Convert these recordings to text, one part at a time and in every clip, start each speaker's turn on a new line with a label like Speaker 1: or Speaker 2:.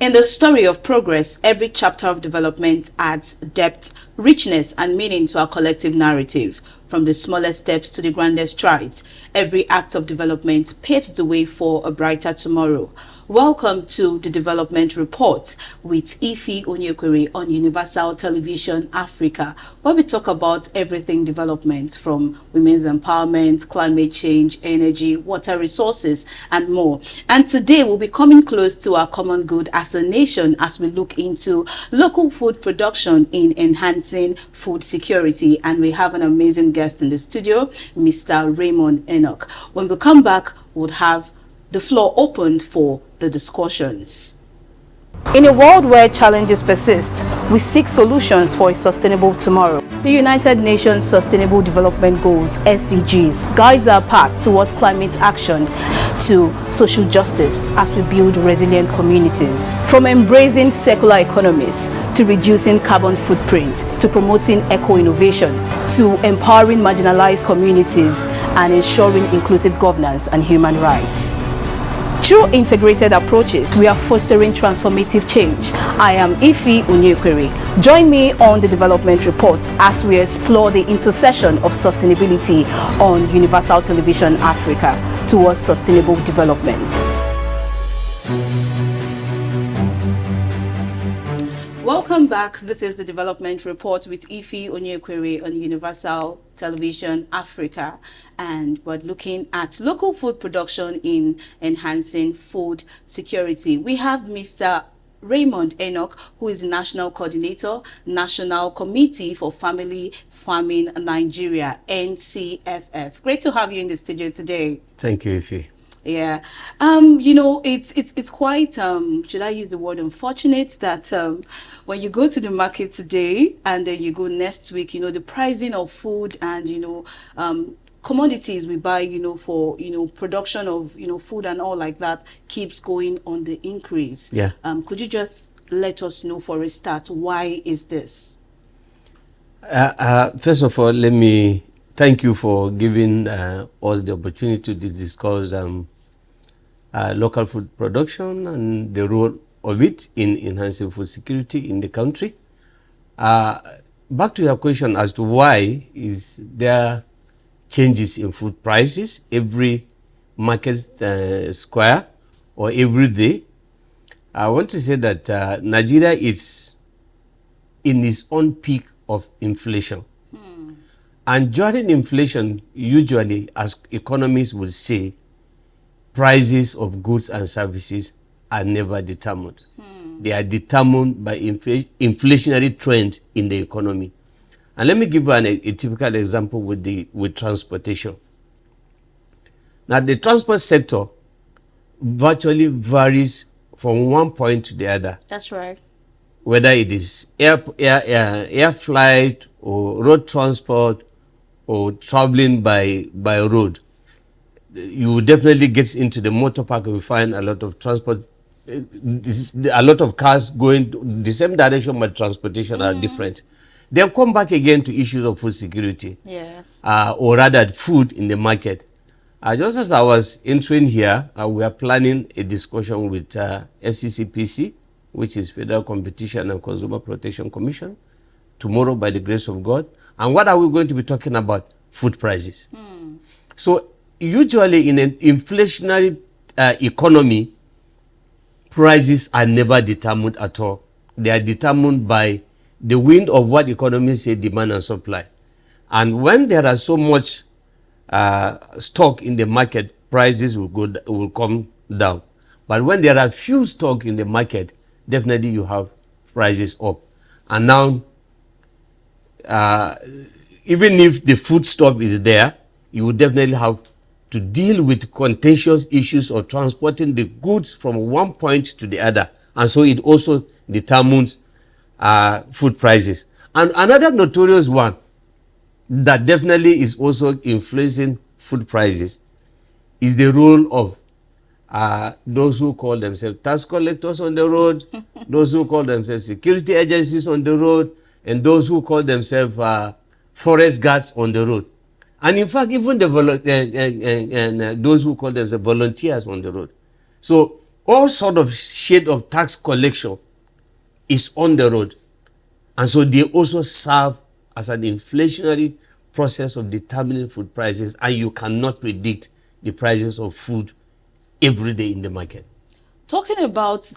Speaker 1: In the story of progress, every chapter of development adds depth, richness, and meaning to our collective narrative. From the smallest steps to the grandest strides, every act of development paves the way for a brighter tomorrow. Welcome to the Development Report with Ife Onyekwere on Universal Television Africa, where we talk about everything development from women's empowerment, climate change, energy, water resources, and more. And today we'll be coming close to our common good as a nation as we look into local food production in enhancing food security. And we have an amazing guest in the studio, Mr. Raymond Enoch. When we come back, we'll have the floor opened for the discussions. In a world where challenges persist, we seek solutions for a sustainable tomorrow. The United Nations Sustainable Development Goals, SDGs, guides our path towards climate action to social justice as we build resilient communities. From embracing circular economies to reducing carbon footprint, to promoting eco-innovation, to empowering marginalized communities and ensuring inclusive governance and human rights. Through integrated approaches, we are fostering transformative change. I am Ife Onyekwere. Join me on the Development Report as we explore the intersection of sustainability on Universal Television Africa towards sustainable development. Welcome back. This is the Development Report with Ife Onyekwere on Universal Television Africa, and we're looking at local food production in enhancing food security. We have Mr. Raymond Enoch, who is National Coordinator, National Committee for Family Farming Nigeria, NCFF. Great to have you in the studio today.
Speaker 2: Thank you, Ife.
Speaker 1: Yeah, you know, it's quite should I use the word unfortunate that when you go to the market today and then you go next week, you know, the pricing of food and commodities we buy, for production of food and all like that keeps going on the increase.
Speaker 2: Yeah.
Speaker 1: Could you just let us know for a start, why is this?
Speaker 2: First of all, let me thank you for giving us the opportunity to discuss local food production and the role of it in enhancing food security in the country. Back to your question as to why is there changes in food prices every market square or every day. I want to say that Nigeria is in its own peak of inflation. And during inflation, usually, as economists will say, prices of goods and services are never determined. They are determined by inflationary trend in the economy. And let me give you a typical example with transportation. Now, the transport sector virtually varies from one point to the other.
Speaker 1: That's right.
Speaker 2: Whether it is air flight or road transport, or traveling by road, you will definitely get into the motor park and you find a lot of transport, a lot of cars going the same direction, but transportation are different. They'll come back again to issues of food security.
Speaker 1: Yes.
Speaker 2: Or rather food in the market. Just as I was entering here, we are planning a discussion with FCCPC, which is Federal Competition and Consumer Protection Commission, tomorrow by the grace of God. And what are we going to be talking about? Food prices. So usually in an inflationary economy, prices are never determined at all. They are determined by the wind of what economists say demand and supply. And when there are so much stock in the market, prices will come down. But when there are few stock in the market, definitely you have prices up. And now even if the food stuff is there, you would definitely have to deal with contentious issues of transporting the goods from one point to the other. And so it also determines food prices. And another notorious one that definitely is also influencing food prices is the role of those who call themselves tax collectors on the road, those who call themselves security agencies on the road, and those who call themselves forest guards on the road. And in fact, even the those who call themselves volunteers on the road. So all sort of shade of tax collection is on the road. And so they also serve as an inflationary process of determining food prices, and you cannot predict the prices of food every day in the market.
Speaker 1: Talking about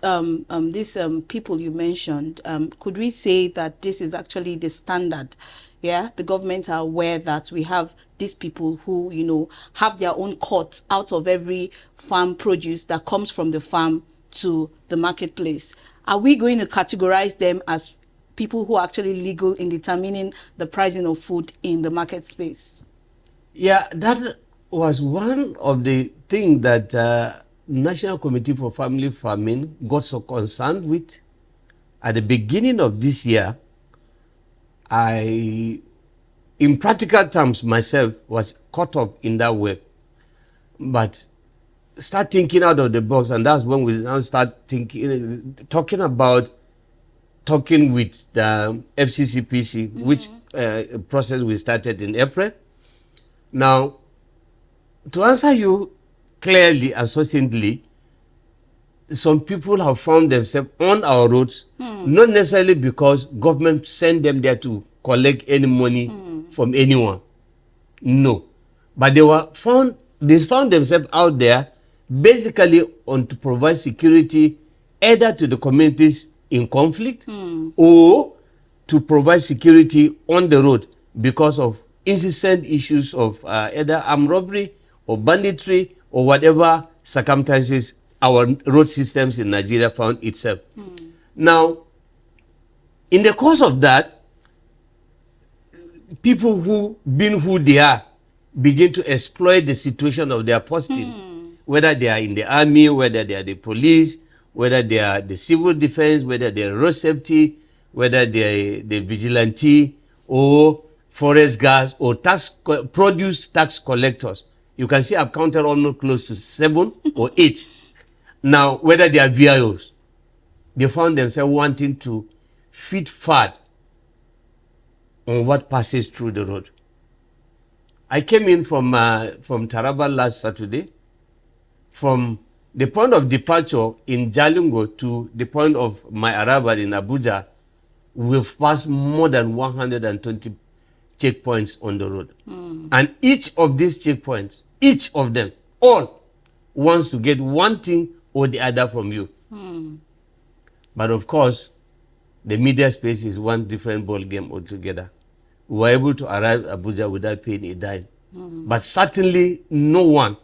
Speaker 1: these people you mentioned, could we say that this is actually the standard? Yeah, the government are aware that we have these people who, you know, have their own cuts out of every farm produce that comes from the farm to the marketplace. Are we going to categorize them as people who are actually legal in determining the pricing of food in the market space?
Speaker 2: Yeah, that was one of the things that National Committee for Family Farming got so concerned with. At the beginning of this year, I, in practical terms, myself was caught up in that web. But start thinking out of the box, and that's when we now start thinking, talking with the FCCPC, which process we started in April. Now, to answer you clearly and succinctly, some people have found themselves on our roads, not necessarily because government sent them there to collect any money from anyone. No. But they found themselves out there basically on to provide security either to the communities in conflict or to provide security on the road because of incessant issues of either armed robbery or banditry or whatever circumstances our road systems in Nigeria found itself. Now, in the course of that, people who, being who they are, begin to exploit the situation of their posting, whether they are in the army, whether they are the police, whether they are the civil defense, whether they are road safety, whether they are the vigilante or forest guards or produce tax collectors. You can see I've counted almost close to 7 or 8. Now, whether they are VIOs, they found themselves wanting to feed fat on what passes through the road. I came in from Taraba last Saturday. From the point of departure in Jalingo to the point of my arrival in Abuja, we've passed more than 120 checkpoints on the road. And each of these checkpoints, each of them, all wants to get one thing or the other from you. But of course, the media space is one different ball game altogether. We were able to arrive at Abuja without paying a dime. But certainly no one,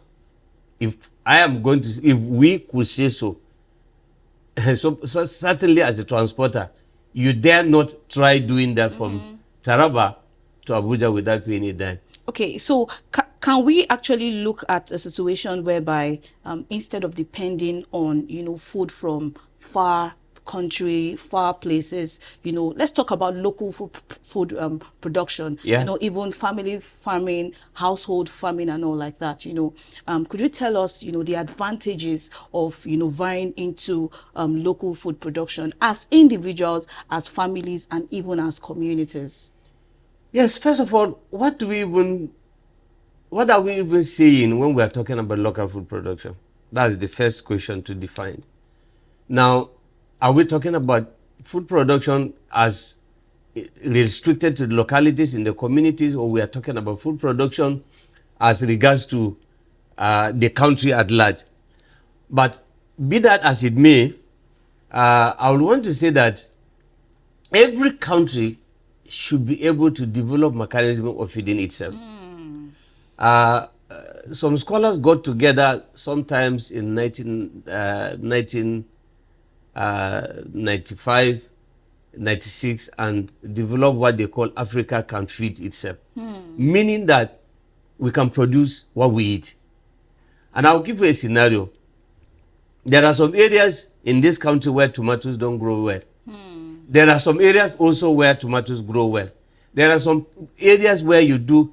Speaker 2: if we could say so, so certainly as a transporter, you dare not try doing that from Taraba to Abuja without paying a dime.
Speaker 1: Okay, so can we actually look at a situation whereby instead of depending on, you know, food from far country, far places, you know, let's talk about local food production,
Speaker 2: Yeah.
Speaker 1: you know, even family farming, household farming and all like that, you know. Could you tell us, you know, the advantages of, you know, veering into local food production as individuals, as families, and even as communities?
Speaker 2: Yes, first of all, what are we even saying when we are talking about local food production? That's the first question to define. Now, are we talking about food production as restricted to the localities in the communities, or we are talking about food production as regards to the country at large? But be that as it may, I would want to say that every country should be able to develop mechanism of feeding itself. Some scholars got together sometimes in 1995, 96 and developed what they call Africa Can Feed Itself, meaning that we can produce what we eat. And I'll give you a scenario. There are some areas in this country where tomatoes don't grow well. There are some areas also where tomatoes grow well. There are some areas where you do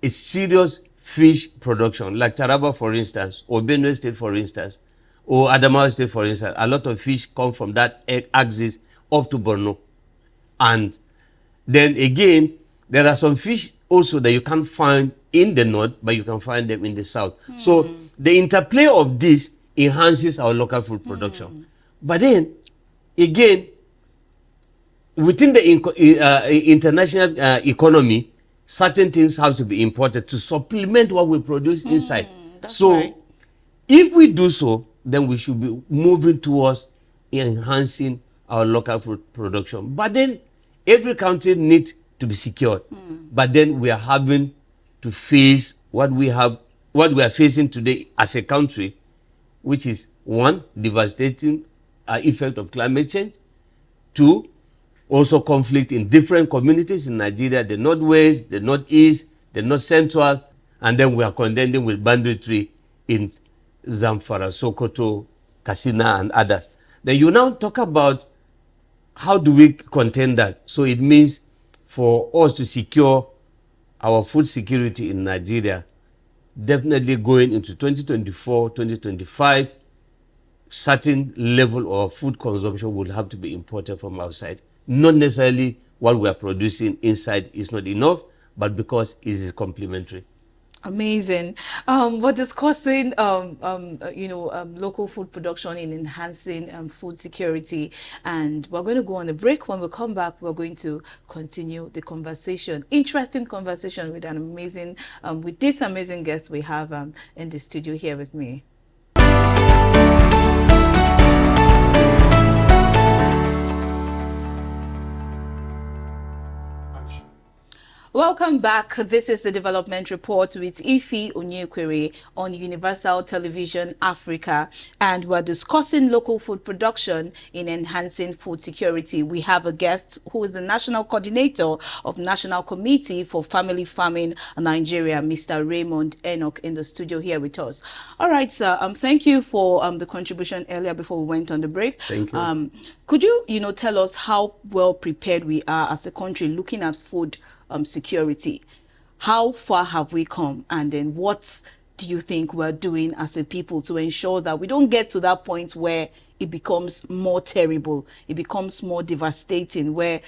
Speaker 2: a serious fish production, like Taraba, for instance, or Benue State, for instance, or Adamawa State, for instance. A lot of fish come from that axis up to Borno. And then again, there are some fish also that you can't find in the north, but you can find them in the south. So the interplay of this enhances our local food production. But then, again, within the international economy, certain things have to be imported to supplement what we produce inside.
Speaker 1: That's
Speaker 2: So,
Speaker 1: right.
Speaker 2: if we do so, then we should be moving towards enhancing our local food production. But then, every country needs to be secured. But then we are having to face what we are facing today as a country, which is one, devastating effect of climate change. Two, also conflict in different communities in Nigeria, the northwest, the northeast, the north central, and then we are contending with banditry in Zamfara, Sokoto, Katsina, and others. Then you now talk about how do we contend that? So it means for us to secure our food security in Nigeria, definitely going into 2024, 2025, certain level of food consumption will have to be imported from outside. Not necessarily what we are producing inside is not enough, but because it is complementary.
Speaker 1: Amazing. We're discussing, local food production in enhancing food security, and we're going to go on a break. When we come back, we're going to continue the conversation. Interesting conversation with with this amazing guest we have in the studio here with me. Welcome back. This is the Development Report with Ife Onyekwere on Universal Television Africa, and we're discussing local food production in enhancing food security. We have a guest who is the National Coordinator of National Committee for Family Farming Nigeria, Mr. Raymond Enoch, in the studio here with us. All right, sir. Thank you for the contribution earlier before we went on the break.
Speaker 2: Thank you.
Speaker 1: Could you, tell us how well prepared we are as a country looking at food security? How far have we come, and then what do you think we're doing as a people to ensure that we don't get to that point where it becomes more terrible, it becomes more devastating, where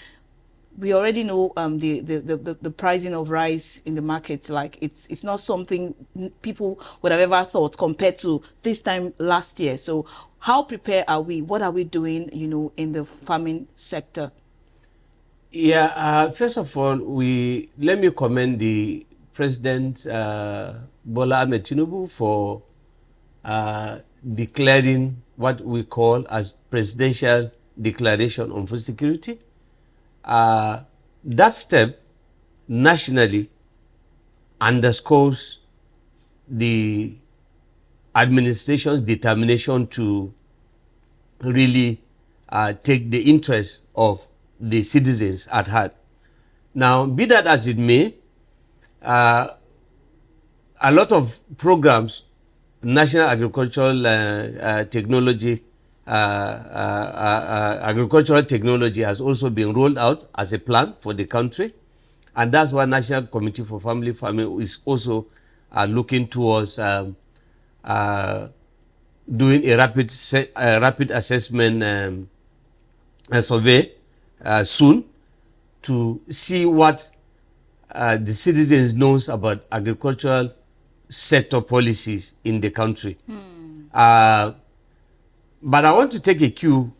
Speaker 1: we already know the pricing of rice in the market, like it's not something people would have ever thought compared to this time last year. So how prepared are we? What are we doing, in the farming sector?
Speaker 2: Yeah, first of all, let me commend the President Bola Ahmed Tinubu for declaring what we call as Presidential Declaration on Food Security. That step nationally underscores the administration's determination to really take the interest of the citizens at heart. Now, be that as it may, a lot of programs, national agricultural technology, agricultural technology has also been rolled out as a plan for the country, and that's why National Committee for Family Farming is also looking towards doing a rapid assessment survey soon to see what the citizens knows about agricultural sector policies in the country. But I want to take a cue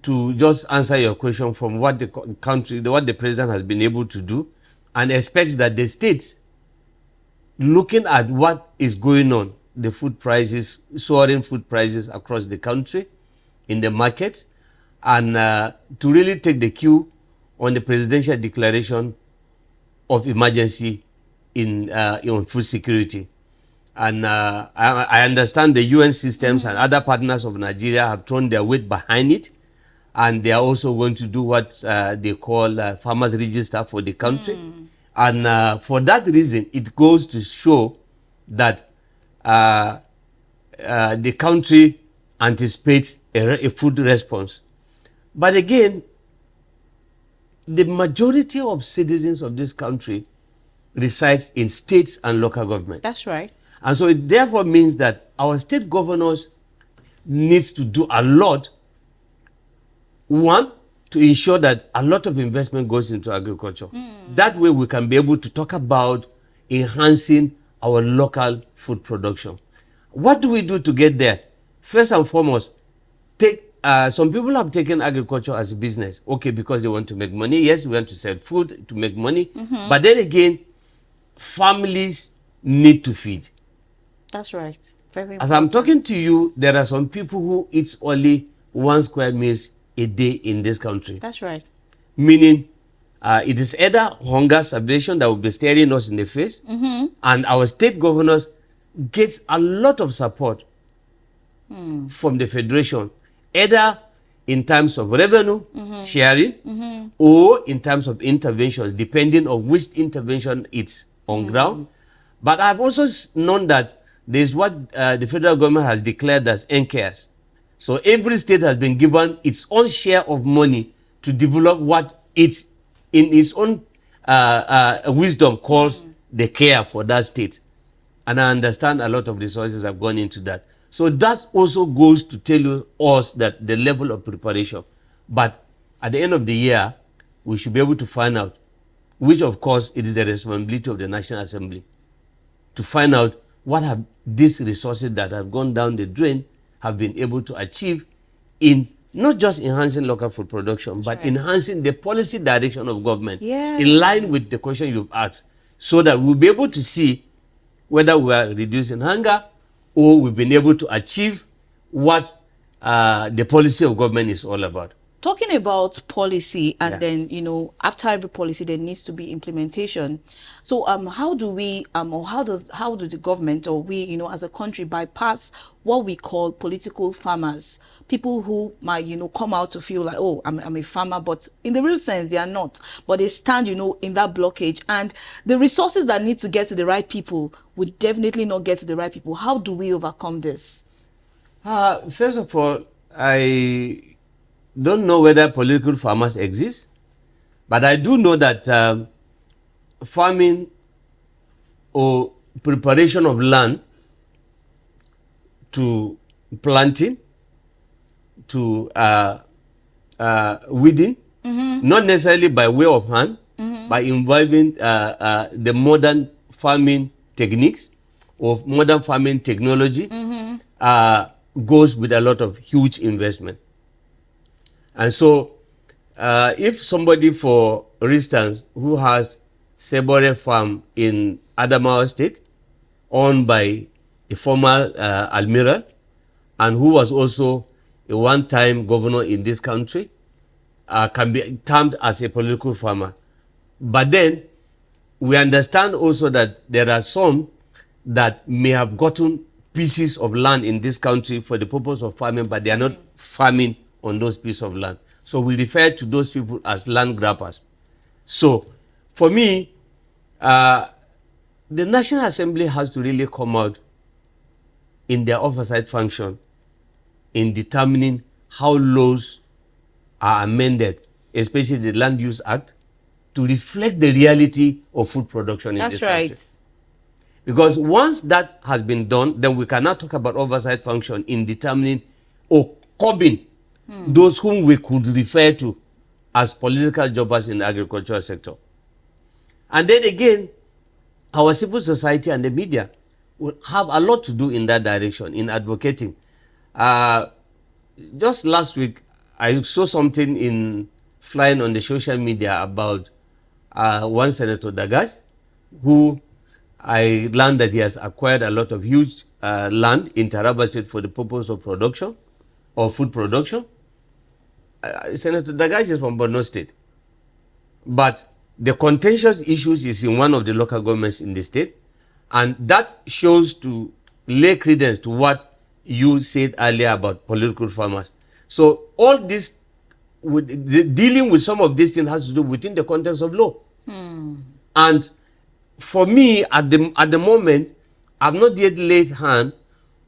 Speaker 2: to just answer your question from what the president has been able to do, and expects that the states, looking at what is going on, the food prices, soaring food prices across the country, in the market, and to really take the cue on the presidential declaration of emergency on food security. And I understand the UN systems and other partners of Nigeria have thrown their weight behind it, and they are also going to do what they call farmers register for the country. And for that reason, it goes to show that the country anticipates a food response. But again, the majority of citizens of this country resides in states and local government.
Speaker 1: That's right.
Speaker 2: And so it therefore means that our state governors needs to do a lot. One, to ensure that a lot of investment goes into agriculture. That way we can be able to talk about enhancing our local food production. What do we do to get there? first and foremost, take some people have taken agriculture as a business, okay, because they want to make money. Yes, we want to sell food to make money, but then again, families need to feed.
Speaker 1: That's right. Very important.
Speaker 2: As I'm talking to you, there are some people who eat only 1 square meals a day in this country.
Speaker 1: That's right.
Speaker 2: Meaning, it is either hunger, starvation that will be staring us in the face, and our state governors gets a lot of support from the federation, either in terms of revenue sharing or in terms of interventions, depending on which intervention it's on ground. But I've also known that there's what the federal government has declared as NCARES. So every state has been given its own share of money to develop what it's in its own wisdom calls the care for that state. And I understand a lot of resources have gone into that. So that also goes to tell you us that the level of preparation. But at the end of the year, we should be able to find out, which of course it is the responsibility of the National Assembly, to find out what have these resources that have gone down the drain have been able to achieve in not just enhancing local food production, but enhancing the policy direction of government in line with the question you've asked, so that we'll be able to see whether we are reducing hunger or we've been able to achieve what the policy of government is all about.
Speaker 1: Talking about policy, and then, you know, after every policy there needs to be implementation. So how do we or how do the government, or we, you know, as a country, bypass what we call political farmers, people who might, you know, come out to feel like, oh, I'm a farmer, but in the real sense they are not, but they stand, you know, in that blockage, and the resources that need to get to the right people would definitely not get to the right people. How do we overcome this?
Speaker 2: First of all, I don't know whether political farmers exist, but I do know that farming or preparation of land to planting, to weeding, not necessarily by way of hand, by involving the modern farming techniques or modern farming technology, goes with a lot of huge investment. And so, if somebody, for instance, who has Sebore farm in Adamawa State, owned by a former admiral, and who was also a one-time governor in this country, can be termed as a political farmer. But then, we understand also that there are some that may have gotten pieces of land in this country for the purpose of farming, but they are not farming on those pieces of land. So we refer to those people as land grabbers. So for me, the National Assembly has to really come out in their oversight function in determining how laws are amended, especially the Land Use Act, to reflect the reality of food production in this country. Because once that has been done, then we cannot talk about oversight function in determining or curbing those whom we could refer to as political jobbers in the agricultural sector. And then again, our civil society and the media will have a lot to do in that direction, in advocating. Just last week, I saw something in flying on the social media about one Senator Dagaj, who I learned that he has acquired a lot of huge land in Taraba State for the purpose of production, or food production. Senator Dagaj is from Borno State, but the contentious issues is in one of the local governments in the state, and that shows to lay credence to what you said earlier about political farmers. So all this, dealing with some of these things, has to do within the context of law. And for me, at the moment, I've not yet laid hand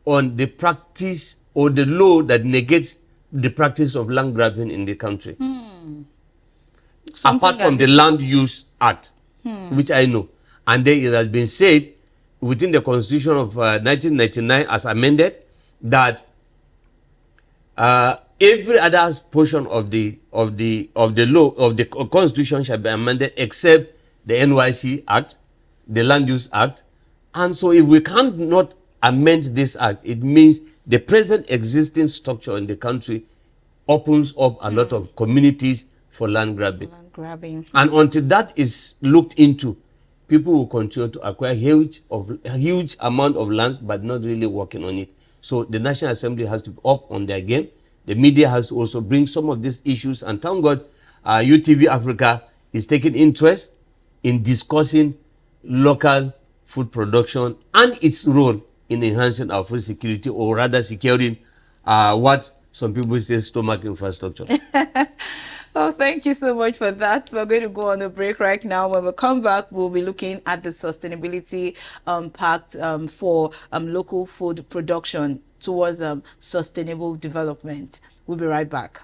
Speaker 2: on the practice or the law that negates the practice of land grabbing in the country. Apart from the Land Use Act, which I know. And then it has been said within the Constitution of 1999 as amended that every other portion of the law of the Constitution shall be amended except the NYC Act, the Land Use Act. And so if we can't not amend this act, it means the present existing structure in the country opens up a lot of communities for land grabbing.
Speaker 1: Land grabbing.
Speaker 2: And until that is looked into, people will continue to acquire huge amount of lands but not really working on it. So the National Assembly has to be up on their game. The media has to also bring some of these issues, and thank God UTV Africa is taking interest in discussing local food production and its role in enhancing our food security, or rather securing what some people say stomach infrastructure.
Speaker 1: Oh, thank you so much for that. We're going to go on a break right now. When we come back, we'll be looking at the sustainability pact for local food production towards sustainable development. We'll be right back.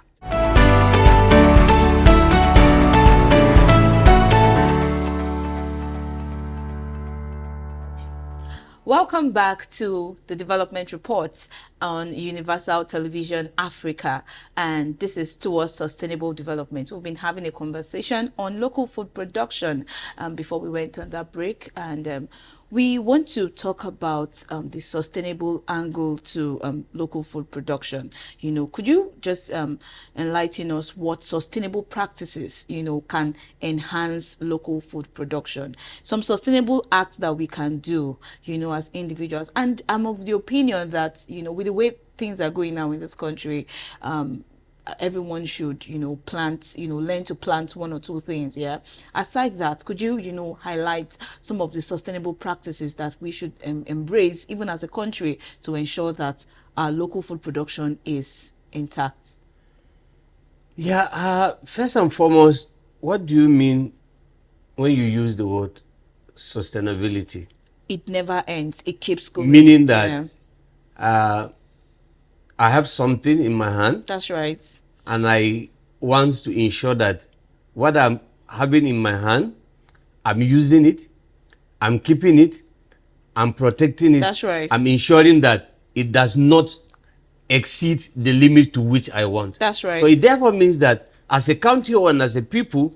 Speaker 1: Welcome back to the development reports on Universal Television Africa, and this is towards sustainable development. We've been having a conversation on local food production before we went on that break, and we want to talk about the sustainable angle to local food production. You know, could you just enlighten us what sustainable practices, you know, can enhance local food production? Some sustainable acts that we can do, you know, as individuals. And I'm of the opinion that, you know, with the way things are going now in this country, everyone should, you know, plant, you know, learn to plant one or two things. Yeah. Aside that, could you, you know, highlight some of the sustainable practices that we should embrace, even as a country, to ensure that our local food production is intact?
Speaker 2: Yeah. First and foremost, what do you mean when you use the word sustainability?
Speaker 1: It never ends. It keeps going.
Speaker 2: Meaning that I have something in my hand.
Speaker 1: That's right.
Speaker 2: And I want to ensure that what I'm having in my hand, I'm using it, I'm keeping it, I'm protecting it.
Speaker 1: That's right.
Speaker 2: I'm ensuring that it does not exceed the limit to which I want.
Speaker 1: That's right.
Speaker 2: So it therefore means that as a country and as a people,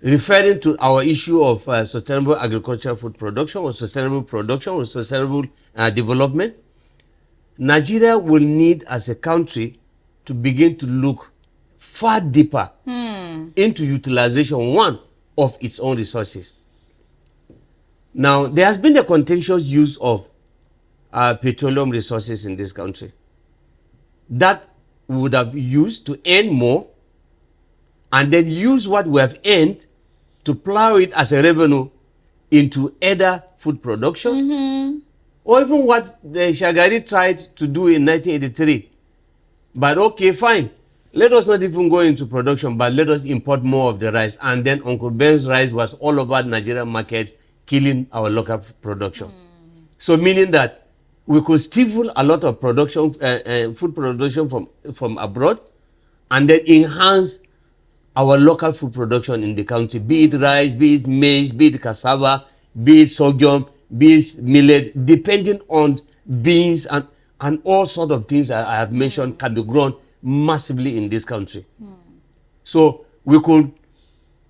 Speaker 2: referring to our issue of sustainable agricultural food production or sustainable development, Nigeria will need as a country to begin to look far deeper into utilization, one, of its own resources. Now, there has been a contentious use of petroleum resources in this country that we would have used to earn more, and then use what we have earned to plow it as a revenue into either food production, or even what the Shagari tried to do in 1983. But okay, fine. Let us not even go into production, but let us import more of the rice. And then Uncle Ben's rice was all over Nigerian markets, killing our local production. So meaning that we could stifle a lot of production, food production from abroad, and then enhance our local food production in the country, be it rice, be it maize, be it cassava, be it sorghum, be it millet, depending on beans and all sorts of things that I have mentioned can be grown massively in this country. So we could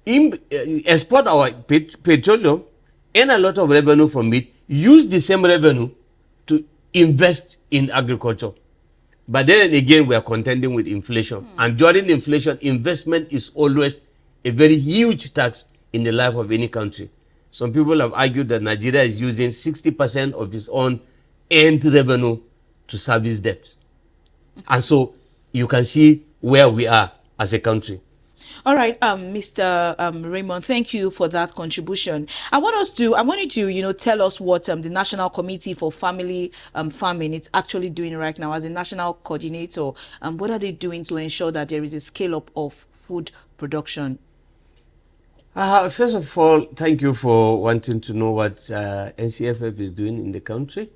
Speaker 2: export our petroleum, earn a lot of revenue from it, use the same revenue to invest in agriculture. But then again, we are contending with inflation. And during inflation, investment is always a very huge tax in the life of any country. Some people have argued that Nigeria is using 60% of its own earned revenue to service debts. And so you can see where we are as a country.
Speaker 1: All right, Mr. Raymond, thank you for that contribution. I want you to, you know, tell us what the National Committee for Family Farming is actually doing right now as a national coordinator. What are they doing to ensure that there is a scale up of food production?
Speaker 2: First of all, thank you for wanting to know what NCFF is doing in the country.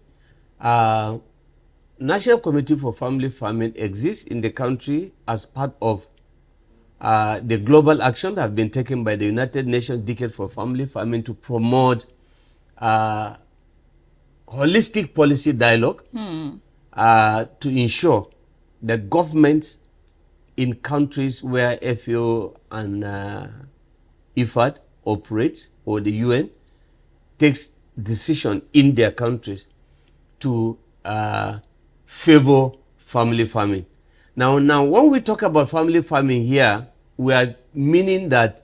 Speaker 2: National Committee for Family Farming exists in the country as part of the global action that have been taken by the United Nations Decade for Family Farming to promote holistic policy dialogue to ensure that governments in countries where FAO and IFAD operates, or the UN, takes decision in their countries to favor family farming. Now, when we talk about family farming here, we are meaning that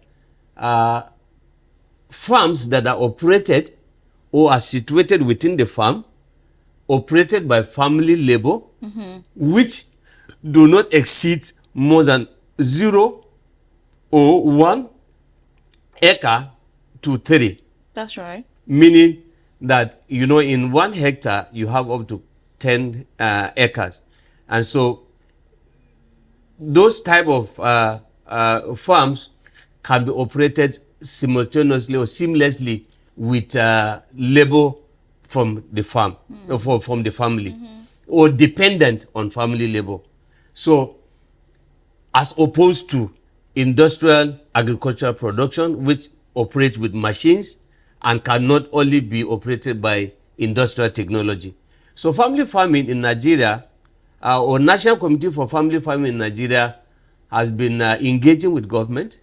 Speaker 2: farms that are operated or are situated within the farm, operated by family labor, which do not exceed more than 0 or 1 acre to 3.
Speaker 1: That's right.
Speaker 2: Meaning that, you know, in 1 hectare, you have up to 10 acres. And so those type of farms can be operated simultaneously or seamlessly with labor from the farm, from the family, or dependent on family labor. So, as opposed to industrial agricultural production, which operates with machines and cannot only be operated by industrial technology. So, family farming in Nigeria, or National Committee for Family Farming in Nigeria, has been engaging with government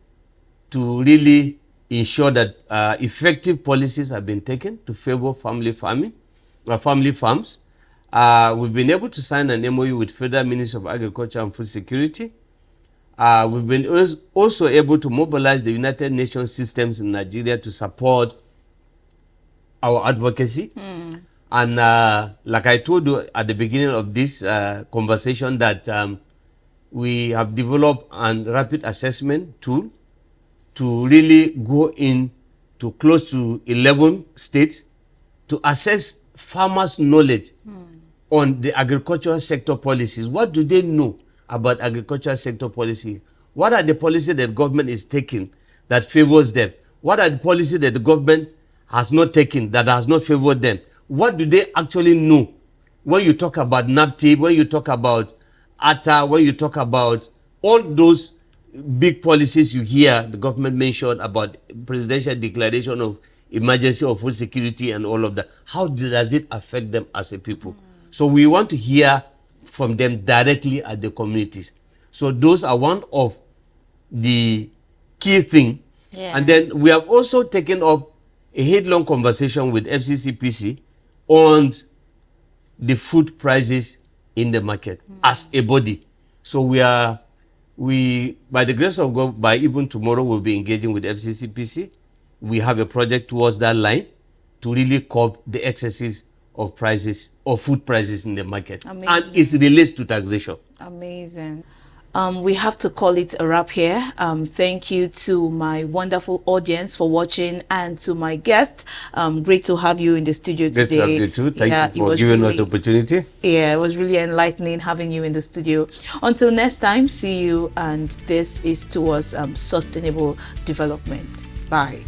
Speaker 2: to really ensure that effective policies have been taken to favor family farming, family farms. We've been able to sign an MOU with Federal Ministry of Agriculture and Food Security. We've been also able to mobilize the United Nations systems in Nigeria to support our advocacy. And like I told you at the beginning of this conversation, that we have developed a rapid assessment tool to really go in to close to 11 states to assess farmers' knowledge on the agricultural sector policies. What do they know about agricultural sector policy? What are the policies that government is taking that favors them? What are the policies that the government has not taken that has not favored them? What do they actually know? When you talk about NAPTIP, when you talk about ATA, when you talk about all those big policies you hear the government mention about presidential declaration of emergency of food security and all of that, how does it affect them as a people? So we want to hear from them directly at the communities. So those are one of the key things. And then we have also taken up a headlong conversation with FCCPC on the food prices in the market as a body. So we, by the grace of God, by even tomorrow, we'll be engaging with FCCPC. We have a project towards that line to really curb the excesses of prices, of food prices in the market.
Speaker 1: Amazing.
Speaker 2: And it relates to taxation.
Speaker 1: Amazing. We have to call it a wrap here. Thank you to my wonderful audience for watching, and to my guest. Great to have you in the studio today.
Speaker 2: Great to have you too. Thank you for giving us the opportunity.
Speaker 1: Yeah, it was really enlightening having you in the studio. Until next time, see you. And this is towards sustainable development. Bye.